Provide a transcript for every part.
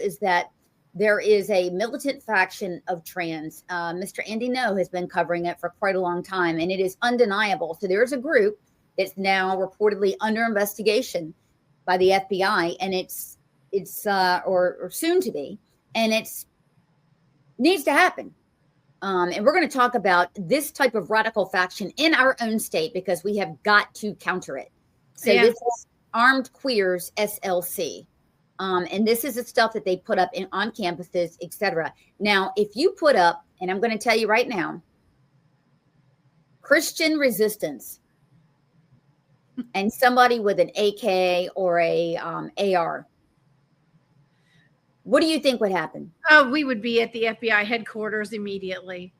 is that there is a militant faction of trans. Mr. Andy No has been covering it for quite a long time, and it is undeniable. So there's a group that's now reportedly under investigation by the FBI, and it's or soon to be, and it's needs to happen. And we're going to talk about this type of radical faction in our own state because we have got to counter it. So this is Armed Queers SLC. And this is the stuff that they put up on campuses, etc. Now, if you put up, and I'm going to tell you right now, Christian resistance and somebody with an AK or a AR, what do you think would happen? Oh, we would be at the FBI headquarters immediately.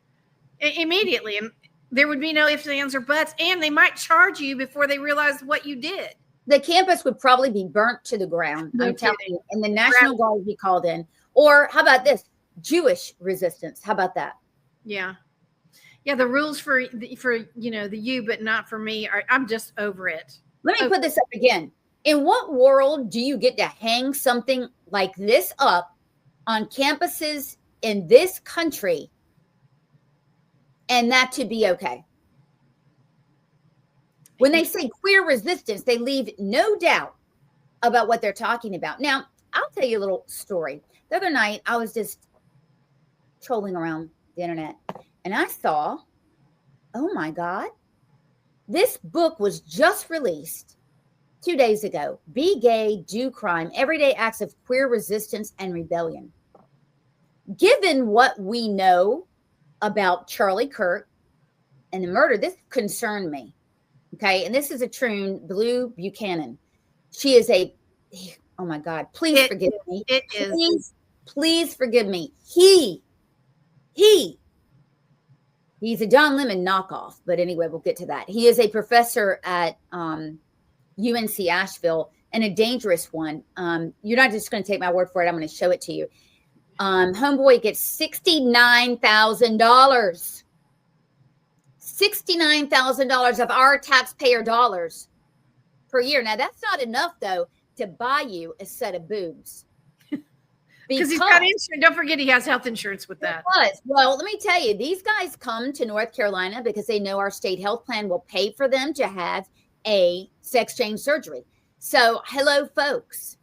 Immediately. And there would be no ifs, ands, or buts. And they might charge you before they realize what you did. The campus would probably be burnt to the ground. I'm telling you. And the National Guard would be called in. Or how about this? Jewish resistance. How about that? Yeah. Yeah, the rules for the you, but not for me. I'm just over it. Let me put this up again. In what world do you get to hang something like this up on campuses in this country and that to be okay? When they say queer resistance, they leave no doubt about what they're talking about. Now, I'll tell you a little story. The other night, I was just trolling around the internet, and I saw, oh my God, this book was just released 2 days ago. Be Gay, Do Crime, Everyday Acts of Queer Resistance and Rebellion. Given what we know about Charlie Kirk and the murder, this concerned me. Okay, and this is a troon, Blue Buchanan. She is oh my God, please forgive me. Please forgive me. He's a Don Lemon knockoff, but anyway, we'll get to that. He is a professor at UNC Asheville and a dangerous one. You're not just going to take my word for it. I'm going to show it to you. Homeboy gets $69,000. $69,000 of our taxpayer dollars per year. Now, that's not enough, though, to buy you a set of boobs. Because he's got insurance. Don't forget he has health insurance with that. Well, let me tell you, these guys come to North Carolina because they know our state health plan will pay for them to have a sex change surgery. So, hello, folks.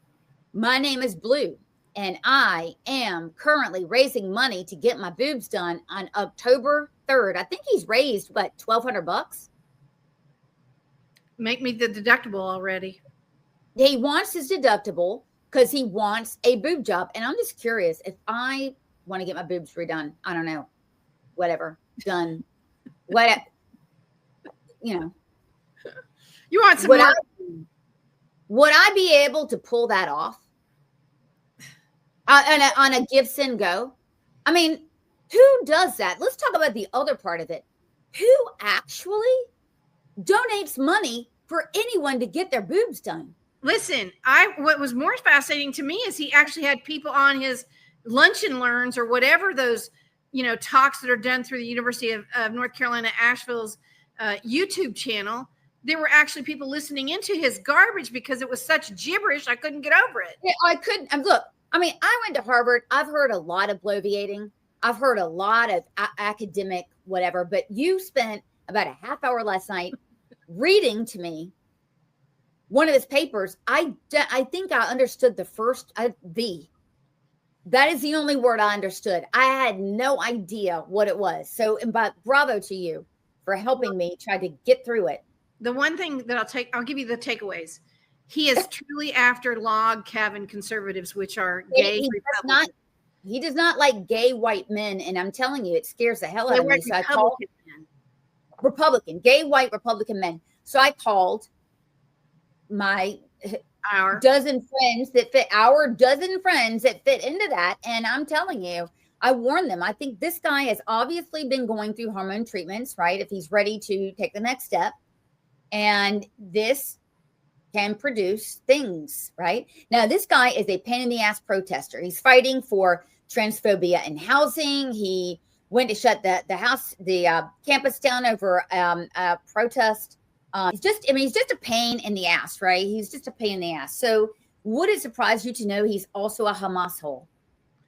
My name is Blue, and I am currently raising money to get my boobs done on October 3rd. I think he's raised, what, $1,200? Make me the deductible already. He wants his deductible because he wants a boob job. And I'm just curious if I want to get my boobs redone. I don't know. Whatever. Done. What, You want some would I be able to pull that off on a give, send, go? I mean, who does that? Let's talk about the other part of it. Who actually donates money for anyone to get their boobs done? Listen, what was more fascinating to me is he actually had people on his lunch and learns or whatever those, talks that are done through the University of North Carolina, Asheville's YouTube channel. There were actually people listening into his garbage because it was such gibberish. I couldn't get over it. Yeah, I couldn't. Look, I went to Harvard. I've heard a lot of bloviating. I've heard a lot of academic whatever, but you spent about a half hour last night reading to me one of his papers. I think I understood the first, that is the only word I understood. I had no idea what it was. So, but bravo to you for helping me try to get through it. The one thing that I'll give you the takeaways. He is truly after log cabin conservatives, which are gay Republicans. He does not like gay white men, and I'm telling you, it scares the hell out of me. So I called gay white Republican men. So I called our dozen friends that fit into that, and I'm telling you, I warned them. I think this guy has obviously been going through hormone treatments, right? If he's ready to take the next step, and this can produce things, right? Now, this guy is a pain in the ass protester. He's fighting for transphobia in housing. He went to shut the campus down over a protest. He's just a pain in the ass, right? He's just a pain in the ass. So Would it surprise you to know he's also a Hamas hole?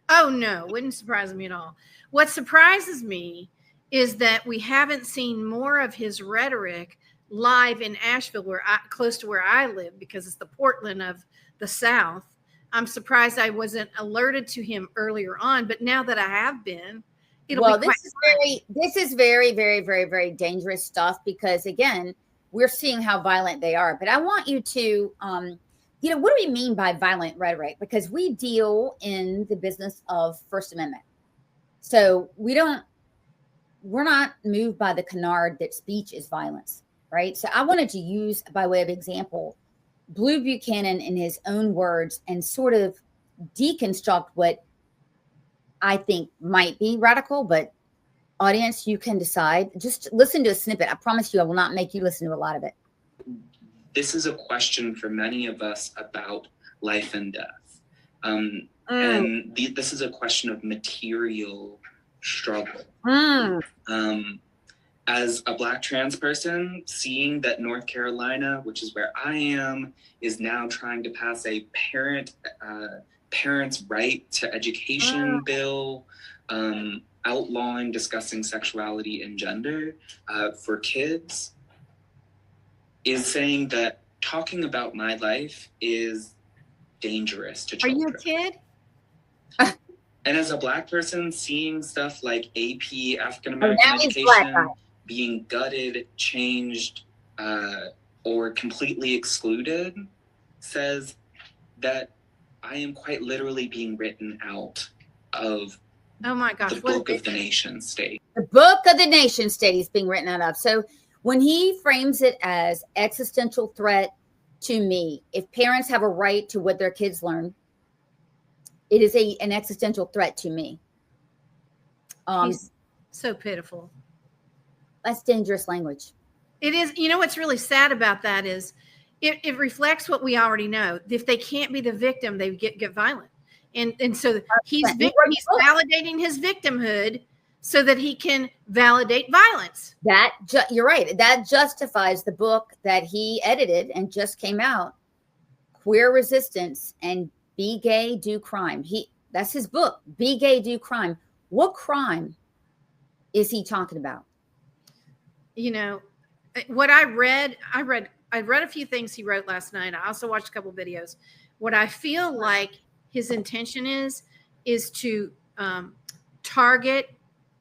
Oh, no, wouldn't surprise me at all. What surprises me is that we haven't seen more of his rhetoric live in Asheville, close to where I live, because it's the Portland of the South. I'm surprised I wasn't alerted to him earlier on, but now that I have been, this is very, very, very, very dangerous stuff, because again, we're seeing how violent they are. But I want you to, what do we mean by violent rhetoric? Because we deal in the business of First Amendment. So we're not moved by the canard that speech is violence, right? So I wanted to use, by way of example, Blue Buchanan in his own words and sort of deconstruct what I think might be radical, but audience, you can decide. Just listen to a snippet. I promise you, I will not make you listen to a lot of it. This is a question for many of us about life and death. This is a question of material struggle. As a Black trans person, seeing that North Carolina, which is where I am, is now trying to pass a parents' right to education bill, outlawing discussing sexuality and gender for kids, is saying that talking about my life is dangerous to children. Are you a kid? And as a Black person, seeing stuff like AP, African American education, being gutted, changed, or completely excluded, says that I am quite literally being written out of the book of the nation state. The book of the nation state is being written out of. So when he frames it as existential threat to me, if parents have a right to what their kids learn, it is an existential threat to me. He's so pitiful. That's dangerous language. It is. You know what's really sad about that is it reflects what we already know. If they can't be the victim, they get violent. And so he's validating his victimhood so that he can validate violence. You're right. That justifies the book that he edited and just came out, Queer Resistance and Be Gay, Do Crime. That's his book, Be Gay, Do Crime. What crime is he talking about? You know, what I read a few things he wrote last night. I also watched a couple videos. What I feel like his intention is to target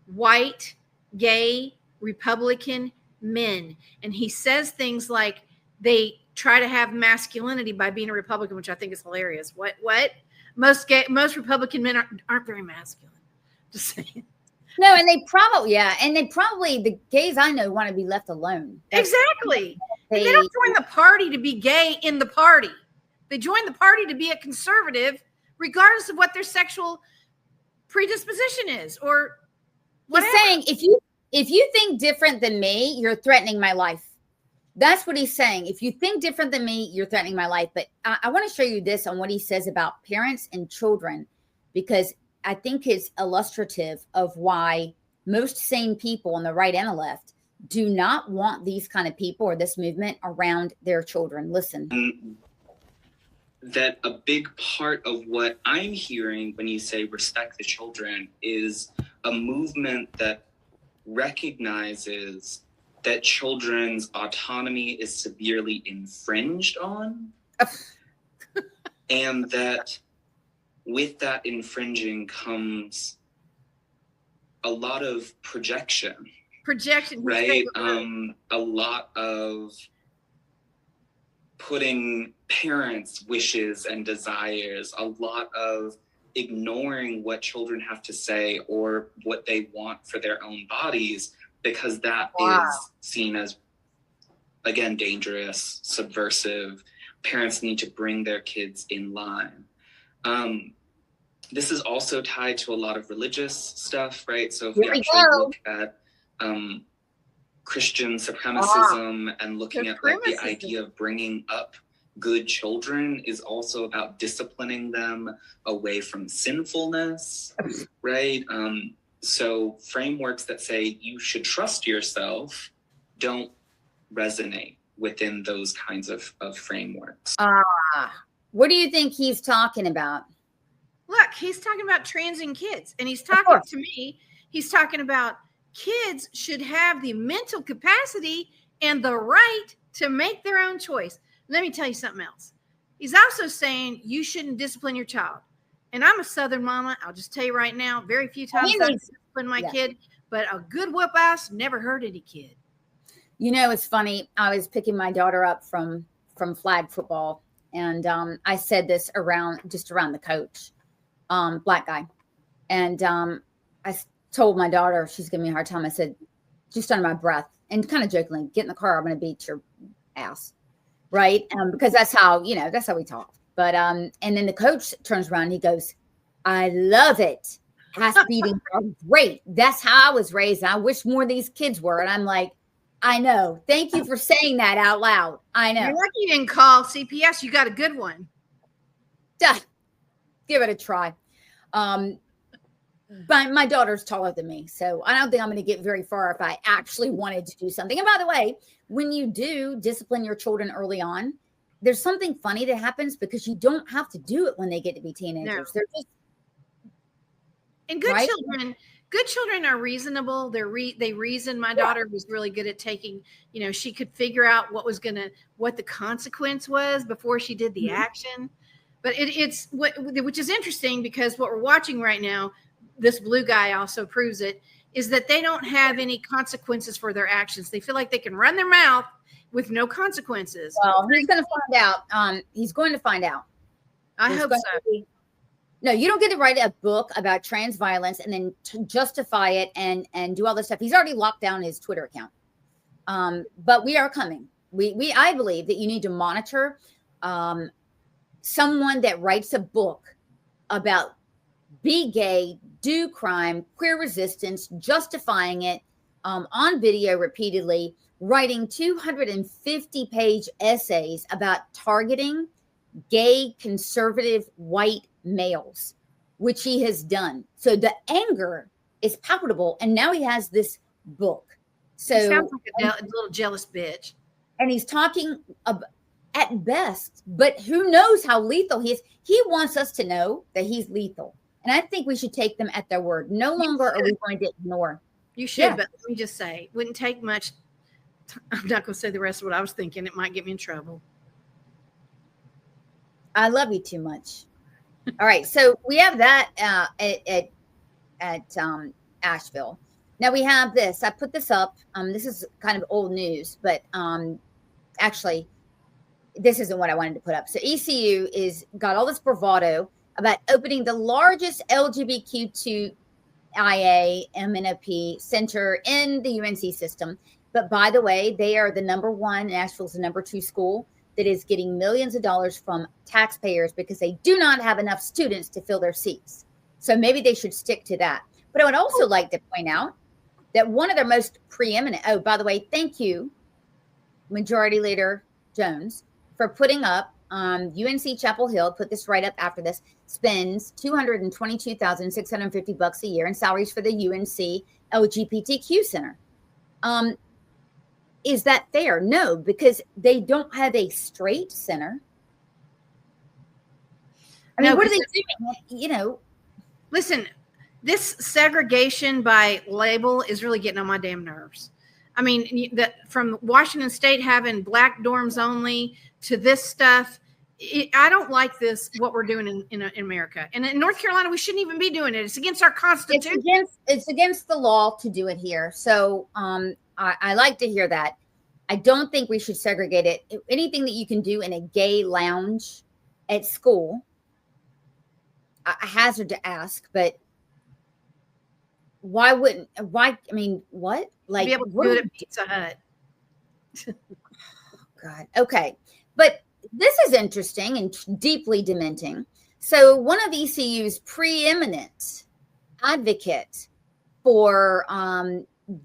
white, gay, Republican men. And he says things like they try to have masculinity by being a Republican, which I think is hilarious. What? Most Republican men aren't very masculine. Just saying. No, and they probably, the gays I know want to be left alone. Exactly. They don't join the party to be gay in the party. They join the party to be a conservative, regardless of what their sexual predisposition is or whatever. He's saying, if you think different than me, you're threatening my life. That's what he's saying. If you think different than me, you're threatening my life. But I want to show you this on what he says about parents and children, because I think it's illustrative of why most sane people on the right and the left do not want these kind of people or this movement around their children. Listen. That a big part of what I'm hearing when you say respect the children is a movement that recognizes that children's autonomy is severely infringed on, and that with that infringing comes a lot of projection, right? A lot of putting parents' wishes and desires, a lot of ignoring what children have to say or what they want for their own bodies, because that is seen as, again, dangerous, subversive. Parents need to bring their kids in line. This is also tied to a lot of religious stuff, right? So if we actually look at Christian supremacism and looking at like the idea of bringing up good children is also about disciplining them away from sinfulness, right? So frameworks that say you should trust yourself don't resonate within those kinds of frameworks. What do you think he's talking about? Look, he's talking about transing kids, and he's talking to me. He's talking about kids should have the mental capacity and the right to make their own choice. Let me tell you something else. He's also saying you shouldn't discipline your child. And I'm a Southern mama. I'll just tell you right now, very few times I discipline my kid, but a good whoop ass never hurt any kid. You know, it's funny. I was picking my daughter up from flag football, and I said this around the coach, black guy, and I told my daughter, she's giving me a hard time. I said, just under my breath, and kind of jokingly, get in the car. I'm going to beat your ass, right? Because that's how we talk. But and then the coach turns around and he goes, I love it. Ass beatings are great. That's how I was raised. I wish more of these kids were. And I'm like, I know. Thank you for saying that out loud. I know. You're lucky you didn't call CPS. You got a good one. Duh. Give it a try. But my daughter's taller than me, so I don't think I'm going to get very far if I actually wanted to do something. And by the way, when you do discipline your children early on, there's something funny that happens because you don't have to do it when they get to be teenagers. No. They're just and good children. Good children are reasonable. They reason. My daughter was really good at taking. She could figure out what the consequence was before she did the action. But it's which is interesting because what we're watching right now, this blue guy also proves it, is that they don't have any consequences for their actions. They feel like they can run their mouth with no consequences. Well, he's going to find out. He's going to find out. I hope so. No, you don't get to write a book about trans violence and then justify it and do all this stuff. He's already locked down his Twitter account. But we are coming. I believe that you need to monitor someone that writes a book about be gay, do crime, queer resistance, justifying it on video repeatedly, writing 250-page essays about targeting gay, conservative, white males, which he has done. So the anger is palpable, and now he has this book. So he sounds like a little jealous bitch. And he's talking at best, but who knows how lethal he is. He wants us to know that he's lethal. And I think we should take them at their word. No longer are we going to ignore. You should, but let me just say, it wouldn't take much. I'm not going to say the rest of what I was thinking. It might get me in trouble. I love you too much. All right. So we have that at Asheville. Now we have this. I put this up. This is kind of old news, but actually, this isn't what I wanted to put up. So ECU got all this bravado about opening the largest LGBTQIA MNOP center in the UNC system. But by the way, they are the number one, Asheville's the number 2 school that is getting millions of dollars from taxpayers because they do not have enough students to fill their seats. So maybe they should stick to that. But I would also like to point out that one of their most preeminent, by the way, thank you, Majority Leader Jones, for putting up UNC Chapel Hill, put this right up after this, spends $222,650 a year in salaries for the UNC LGBTQ Center. Is that fair? No, because they don't have a straight center. I mean, what are they doing? Listen, this segregation by label is really getting on my damn nerves. I mean, from Washington State having black dorms only to this stuff, I don't like this, what we're doing in America. And in North Carolina, we shouldn't even be doing it. It's against our Constitution. It's against the law to do it here. So I like to hear that. I don't think we should segregate it. Anything that you can do in a gay lounge at school, I hazard to ask, but why? I mean, what? Like, be able to do it at Pizza Hut. Oh, God. Okay. But this is interesting and deeply dementing. So one of ECU's preeminent advocates for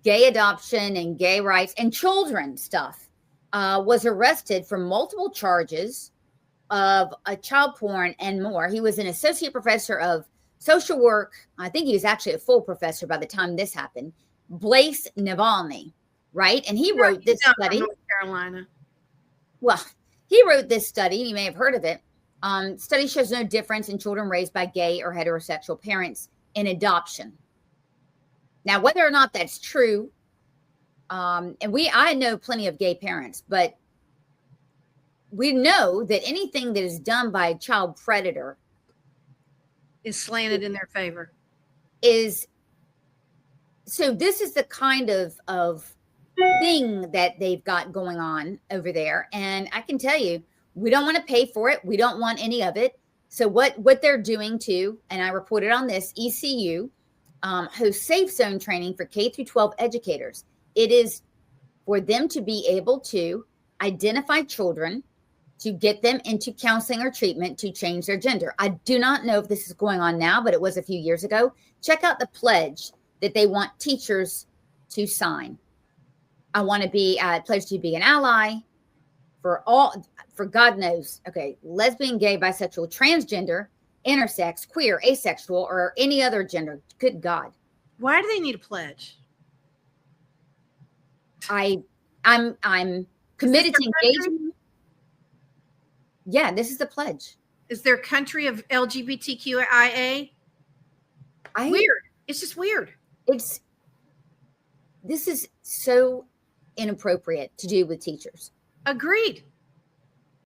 gay adoption and gay rights and children stuff was arrested for multiple charges of child porn and more. He was an associate professor of social work. I think he was actually a full professor by the time this happened. Blaise Navalny, right? And he wrote this study. North Carolina. Well, he wrote this study. You may have heard of it. Study shows no difference in children raised by gay or heterosexual parents in adoption. Now, whether or not that's true, and I know plenty of gay parents, but we know that anything that is done by a child predator is slanted in their favor. So this is the kind of thing that they've got going on over there. And I can tell you, we don't want to pay for it. We don't want any of it. So what they're doing too, and I reported on this, ECU hosts safe zone training for K through 12 educators. It is for them to be able to identify children, to get them into counseling or treatment to change their gender. I do not know if this is going on now, but it was a few years ago. Check out the pledge that they want teachers to sign. I want to be pledge to be an ally for God knows, okay, lesbian, gay, bisexual, transgender, intersex, queer, asexual, or any other gender. Good God. Why do they need a pledge? I'm committed to engagement. Yeah, this is the pledge. Is there a country of LGBTQIA? Weird. It's just weird. This is so inappropriate to do with teachers. Agreed.